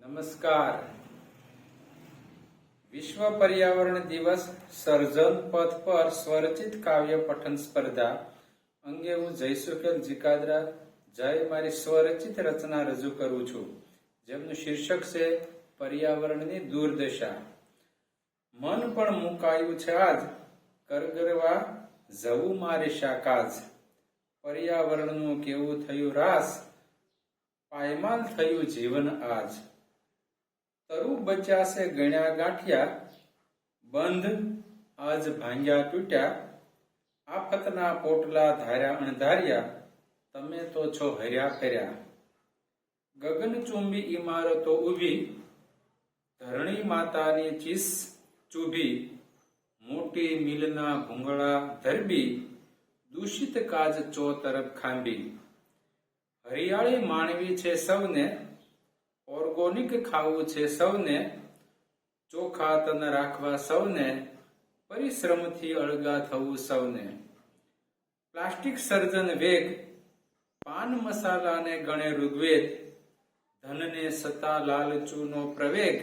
નમસ્કાર. વિશ્વ પર્યાવરણ દિવસ સર્જન પથ પર સ્વરચિત કાવ્ય પઠન સ્પર્ધા અંગે હું જયસુખેલ જીકાદરા જય મારી સ્વરચિત રચના રજૂ કરું છું, જેમનું શીર્ષક છે પર્યાવરણની દુર્દશા. મન પણ મુકાયું છે આજ, કરગરવા જવું મારે શાકાજ. પર્યાવરણનું કેવું થયું રાસ, પાયમાલ થયું જીવન આજ. તરુ બચ્યા છે ગણ્યા ગાંઠિયા, બંધ આજ ભાંગ્યા તૂટ્યા. આફતના પોટલા ધાર્યા અણધાર્યા, તમે તો છો હર્યા ફર્યા. ગગનચુંબી ઇમારતો ઊભી, ધરણી માતાની ચીસ ચૂભી. મોટી મિલના ભૂંગળા ધરબી, દૂષિત કાજ ચો તરફ ખાંભી. હરિયાળી માણવી છે સૌને, ઓર્ગોનિક ખાવું છે સૌને. ચોખ્ખા તન રાખવા સૌને, પરિશ્રમથી અળગા થવું સૌને. પ્લાસ્ટિક સર્જન વેગ, પાન મસાલાને ગણે ઋગ્વેદ. ધનને સતા લાલચુનો પ્રવેગ,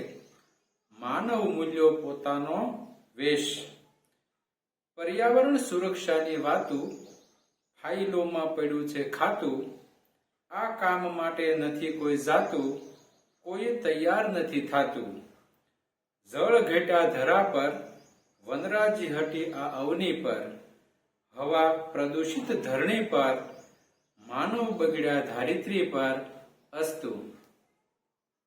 માનવ મૂલ્યો પોતાનો વેશ. પર્યાવરણ સુરક્ષાની વાતું, ફાઇલોમાં પડ્યું છે ખાતું. આ કામ માટે નથી કોઈ જાતું, કોઈ તૈયાર નથી થાતું. જળ ઘેટા ધરા પર, વનરાજી હટી આ અવની પર. હવા પ્રદૂષિત ધરણી પર, માનવ બગડ્યા ધારિત્રી પર. અસ્તુ.